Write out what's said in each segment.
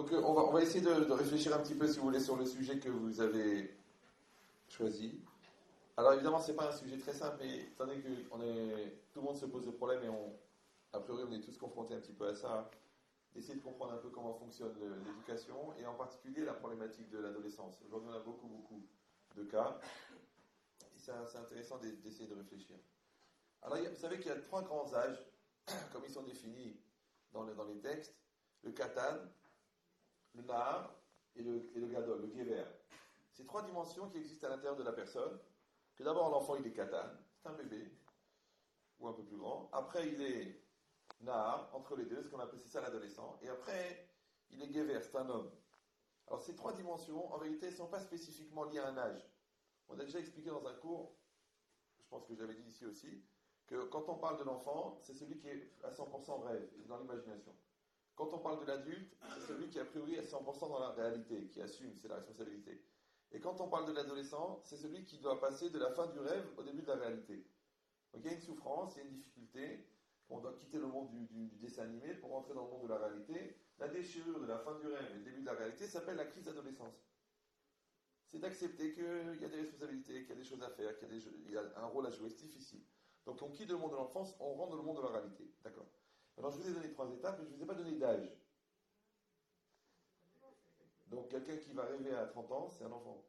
Donc on va essayer de réfléchir un petit peu, si vous voulez, sur le sujet que vous avez choisi. Alors évidemment, c'est pas un sujet très simple, mais étant donné que tout le monde se pose le problème et a priori, on est tous confrontés un petit peu à ça, d'essayer de comprendre un peu comment fonctionne l'éducation et en particulier la problématique de l'adolescence. Aujourd'hui, on a beaucoup de cas et c'est intéressant d'essayer de réfléchir. Alors, vous savez qu'il y a trois grands âges, comme ils sont définis dans les textes, le katan, le nahar et le gadol, le gever. Ces trois dimensions qui existent à l'intérieur de la personne. Que d'abord, l'enfant, il est katan, c'est un bébé, ou un peu plus grand. Après, il est nahar, entre les deux, ce qu'on appelle ça l'adolescent. Et après, il est gever, c'est un homme. Alors, ces trois dimensions, en réalité, ne sont pas spécifiquement liées à un âge. On a déjà expliqué dans un cours, je pense que j'avais dit ici aussi, que quand on parle de l'enfant, c'est celui qui est à 100% rêve, dans l'imagination. Quand on parle de l'adulte, c'est celui qui a priori est 100% dans la réalité, qui assume, c'est la responsabilité. Et quand on parle de l'adolescent, c'est celui qui doit passer de la fin du rêve au début de la réalité. Donc il y a une souffrance, il y a une difficulté, on doit quitter le monde du dessin animé pour entrer dans le monde de la réalité. La déchirure de la fin du rêve et le début de la réalité s'appelle la crise d'adolescence. C'est d'accepter qu'il y a des responsabilités, qu'il y a des choses à faire, qu'il y a un rôle à jouer, c'est difficile. Donc on quitte le monde de l'enfance, on rentre dans le monde de la réalité. D'accord. Alors je vous ai donné trois étapes, mais je ne vous ai pas donné d'âge. Donc quelqu'un qui va rêver à 30 ans, c'est un enfant.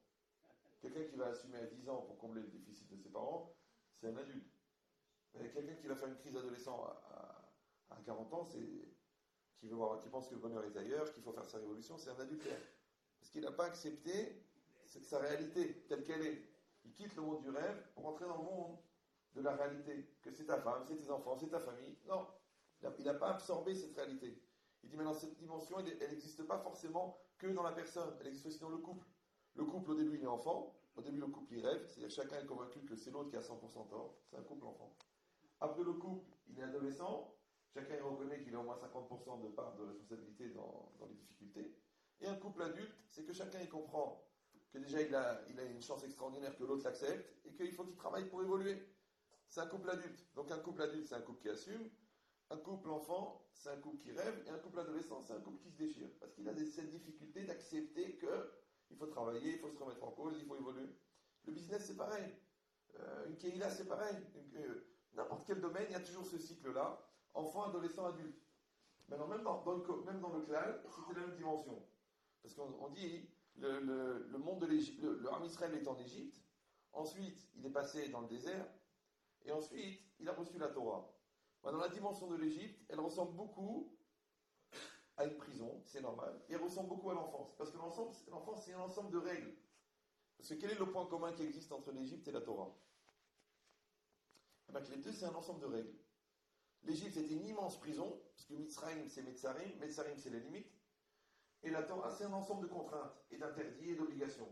Quelqu'un qui va assumer à 10 ans pour combler le déficit de ses parents, c'est un adulte. Et quelqu'un qui va faire une crise d'adolescent à 40 ans, qui pense que le bonheur est ailleurs, qu'il faut faire sa révolution, c'est un adultère. Parce qu'il n'a pas accepté sa réalité telle qu'elle est. Il quitte le monde du rêve pour entrer dans le monde de la réalité. Que c'est ta femme, c'est tes enfants, c'est ta famille. Non, il n'a pas absorbé cette réalité. Il dit maintenant cette dimension, elle n'existe pas forcément que dans la personne, elle existe aussi dans le couple. Le couple au début il est enfant, au début le couple il rêve, c'est-à-dire chacun est convaincu que c'est l'autre qui a 100% tort, c'est un couple enfant. Après le couple, il est adolescent, chacun reconnaît qu'il a au moins 50% de part de responsabilité dans les difficultés. Et un couple adulte, c'est que chacun il comprend que déjà il a une chance extraordinaire que l'autre l'accepte et qu'il faut qu'il travaille pour évoluer. C'est un couple adulte. Donc un couple adulte, c'est un couple qui assume. Un couple enfant, c'est un couple qui rêve. Et un couple adolescent, c'est un couple qui se déchire. Parce qu'il a cette difficulté d'accepter qu'il faut travailler, il faut se remettre en cause, il faut évoluer. Le business, c'est pareil. Une keïla, c'est pareil. N'importe quel domaine, il y a toujours ce cycle-là. Enfant, adolescent, adulte. Maintenant, même dans le clan, c'était la même dimension. Parce qu'on dit, le monde de l'Égypte, le Ham Israël est en Égypte. Ensuite, il est passé dans le désert. Et ensuite, il a reçu la Torah. Dans la dimension de l'Égypte, elle ressemble beaucoup à une prison, c'est normal, et elle ressemble beaucoup à l'enfance. Parce que l'enfance, c'est un ensemble de règles. Parce que quel est le point commun qui existe entre l'Égypte et la Torah? Les deux, c'est un ensemble de règles. L'Égypte, c'était une immense prison, parce que Mitzrayim, c'est Metzarim, Metzarim, c'est les limites. Et la Torah, c'est un ensemble de contraintes, et d'interdits, et d'obligations.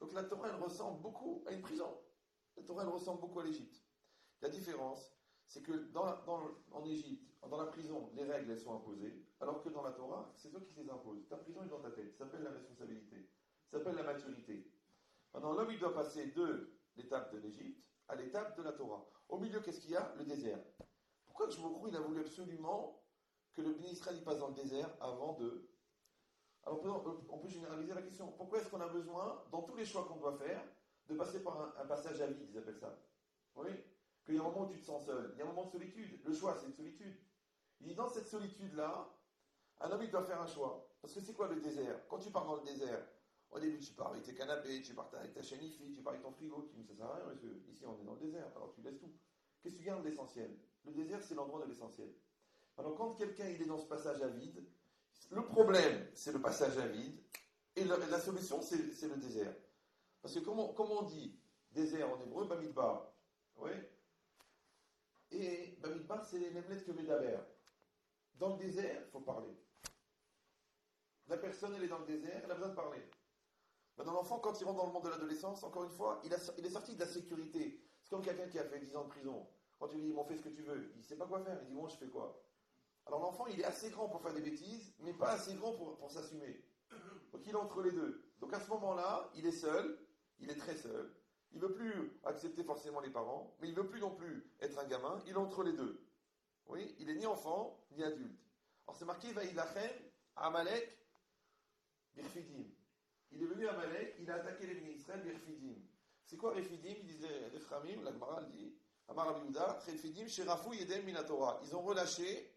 Donc la Torah, elle ressemble beaucoup à une prison. La Torah, elle ressemble beaucoup à l'Égypte. La différence, c'est que en Égypte, dans la prison, les règles, elles sont imposées, alors que dans la Torah, c'est toi qui les imposes. Ta prison est dans ta tête. Ça s'appelle la responsabilité. Ça s'appelle la maturité. Maintenant, l'homme, il doit passer de l'étape de l'Égypte à l'étape de la Torah. Au milieu, qu'est-ce qu'il y a? Le désert. Pourquoi que je vous crois, il a voulu absolument que le béni Israël passe dans le désert avant de... Alors, on peut généraliser la question. Pourquoi est-ce qu'on a besoin, dans tous les choix qu'on doit faire, de passer par un passage à vide, ils appellent ça? Oui. Qu'il y a un moment où tu te sens seul, il y a un moment de solitude. Le choix, c'est une solitude. Il dit, dans cette solitude-là, un homme, il doit faire un choix. Parce que c'est quoi le désert? Quand tu pars dans le désert, au début, tu pars avec tes canapés, tu pars avec ta chaîne IFI, tu pars avec ton frigo, tu dis, ça sert à rien, parce que ici, on est dans le désert, alors tu laisses tout. Qu'est-ce que tu gardes de l'essentiel? Le désert, c'est l'endroit de l'essentiel. Alors, quand quelqu'un, il est dans ce passage à vide, le problème, c'est le passage à vide, et la solution, c'est le désert. Parce que, comment on dit désert en hébreu? Bamidbar. Oui. Et Bamidbar, c'est les mêmes lettres que Médaber. Dans le désert, il faut parler. La personne, elle est dans le désert, elle a besoin de parler. Maintenant, l'enfant, quand il rentre dans le monde de l'adolescence, encore une fois, il est sorti de la sécurité. C'est comme quelqu'un qui a fait 10 ans de prison. Quand tu lui dis, bon, fais ce que tu veux, il ne sait pas quoi faire. Il dit, bon, je fais quoi? Alors l'enfant, il est assez grand pour faire des bêtises, mais pas assez grand pour s'assumer. Donc il est entre les deux. Donc à ce moment-là, il est seul, il est très seul. Il ne veut plus accepter forcément les parents, mais il ne veut plus non plus être un gamin, il est entre les deux. Oui, il est ni enfant, ni adulte. Alors c'est marqué, Vaïlachem, Amalek, Birfidim. Il est venu à Amalek, il a attaqué les bénis Israël, Birfidim. C'est quoi Refidim? Il disait les Framim, la Gemara dit, Amar Rabbi Yehuda, Refidim, Sherafu Yedem Min Torah. Ils ont relâché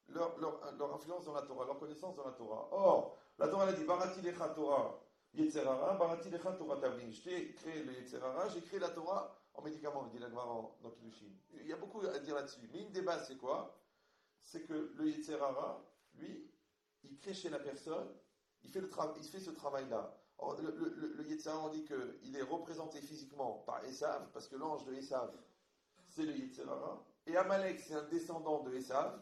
leur influence dans la Torah, leur connaissance dans la Torah. Or, la Torah elle a dit, Barati Lecha Torah Yetzerara, Barati Lecha Torah Tavlin. Je t'ai créé le Yetzerara, j'ai créé la Torah en médicament, dit la Gemara dans Kiddushin. Il y a beaucoup à dire là-dessus. Mais une des bases, c'est quoi? C'est que le Yetzerara, lui, il crée chez la personne, il fait ce travail-là. Or, le Yetzerara, on dit qu'il est représenté physiquement par Esav, parce que l'ange de Esav, c'est le Yetzerara. Et Amalek, c'est un descendant de Esav.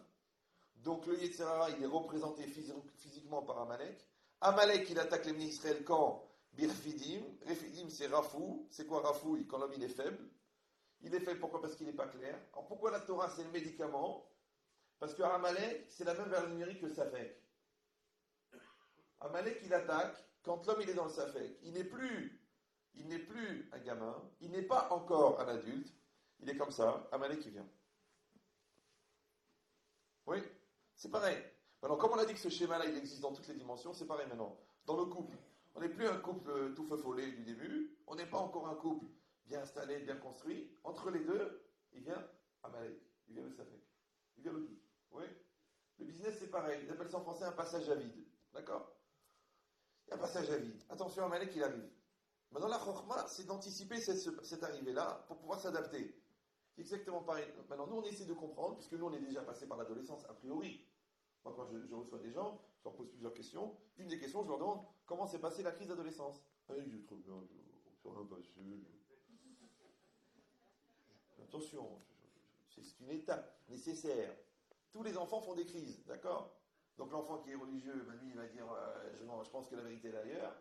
Donc le Yetzerara, il est représenté physiquement par Amalek. Amalek, il attaque les Israël quand Birfidim. Refidim, c'est Rafou. C'est quoi Rafou? Quand l'homme, il est faible. Il est faible, pourquoi? Parce qu'il n'est pas clair. Alors pourquoi la Torah, c'est le médicament? Parce que Amalek, c'est la même valeur numérique que le Safek. Amalek, il attaque quand l'homme, il est dans le Safek. Il n'est plus un gamin. Il n'est pas encore un adulte. Il est comme ça. Amalek, il vient. Oui, c'est pareil. Maintenant, comme on a dit que ce schéma-là, il existe dans toutes les dimensions, c'est pareil maintenant. Dans le couple, on n'est plus un couple tout feu-follet du début, on n'est pas encore un couple bien installé, bien construit. Entre les deux, il vient Amalek, il vient le Safek, il vient le doute. Oui. Le business, c'est pareil. Ils appellent ça en français un passage à vide. D'accord? Il y a un passage à vide. Attention, Amalek, il arrive. Maintenant, la chokma, c'est d'anticiper cette arrivée-là pour pouvoir s'adapter. C'est exactement pareil. Maintenant, nous, on essaie de comprendre, puisque nous, on est déjà passé par l'adolescence, a priori. Moi, quand je reçois des gens, je leur pose plusieurs questions. Une des questions, je leur demande comment s'est passée la crise d'adolescence. Ah, je trouve bien, on s'en va passer. Attention, c'est une étape nécessaire. Tous les enfants font des crises, d'accord? Donc, l'enfant qui est religieux, ben, lui, il va dire je pense que la vérité est ailleurs.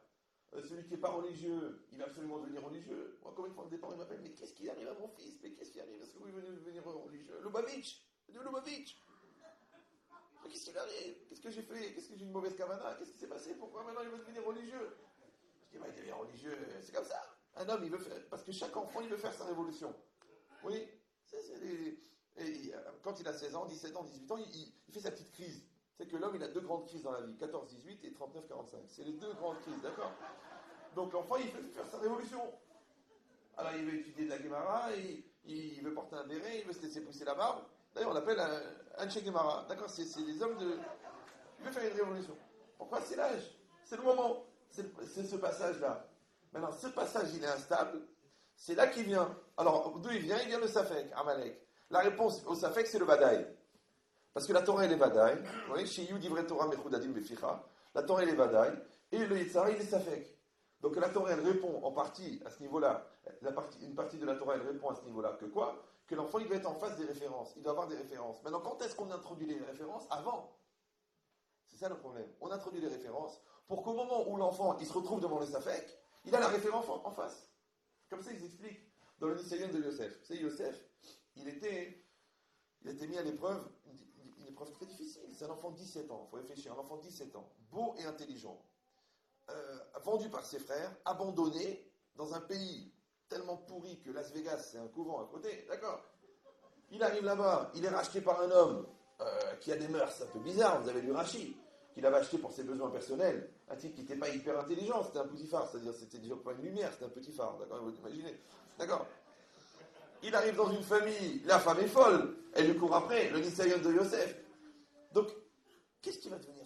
Celui qui n'est pas religieux, il va absolument devenir religieux. Moi, combien de fois au départ, il m'appelle mais qu'est-ce qui arrive à mon fils? Mais qu'est-ce qui arrive? Est-ce que vous voulez devenir religieux? Lubavitch! Lubavitch! Mais qu'est-ce qui arrive? Qu'est-ce que j'ai fait? Qu'est-ce que j'ai une mauvaise cavana? Qu'est-ce qui s'est passé? Pourquoi maintenant il veut devenir religieux? Je dis, il devient religieux, c'est comme ça. Un homme, il veut faire, parce que chaque enfant, il veut faire sa révolution. Oui, quand il a 16 ans, 17 ans, 18 ans, il fait sa petite crise. C'est que l'homme, il a deux grandes crises dans la vie, 14-18 et 39-45. C'est les deux grandes crises, d'accord? Donc l'enfant, il veut faire sa révolution. Alors il veut étudier de la Gemara, il veut porter un béret, il veut se laisser pousser la barbe. D'ailleurs, on l'appelle un Che Gemara. D'accord? C'est les hommes de... Il veut faire une révolution. Pourquoi? C'est l'âge. C'est le moment. C'est ce passage-là. Maintenant, ce passage, il est instable. C'est là qu'il vient. Alors, d'où il vient? Il vient le Safek, Amalek. La réponse au Safek, c'est le Vadaï. Parce que la Torah, elle est Vadaï. Oui, chez Yud Ivre Torah Mechudadim Beficha. La Torah, elle est Vadaï. Et le Yetzara, il est Safek. Donc la Torah, elle répond en partie à ce niveau-là. Une partie de la Torah, elle répond à ce niveau-là. Que quoi? Que l'enfant, il doit être en face des références. Il doit avoir des références. Maintenant, quand est-ce qu'on introduit les références? Avant. C'est ça le problème. On introduit les références pour qu'au moment où l'enfant, il se retrouve devant le Safek, il a la référence en face. Comme ça, ils expliquent dans le Nisayon de Yosef. Vous savez, Yosef, il était mis à l'épreuve, une épreuve très difficile. C'est un enfant de 17 ans. Il faut réfléchir. Un enfant de 17 ans. Beau et intelligent. Vendu par ses frères, abandonné dans un pays tellement pourri que Las Vegas, c'est un couvent à côté, d'accord? Il arrive là-bas, il est racheté par un homme qui a des mœurs un peu bizarres, vous avez lu Rachi, qu'il avait acheté pour ses besoins personnels, un type qui n'était pas hyper intelligent, c'était un petit phare, c'est-à-dire c'était déjà pas une lumière, c'était un petit phare, d'accord? Vous imaginez, d'accord? Il arrive dans une famille, la femme est folle, elle lui court après, le Nisayon de Yosef. Donc, qu'est-ce qui va devenir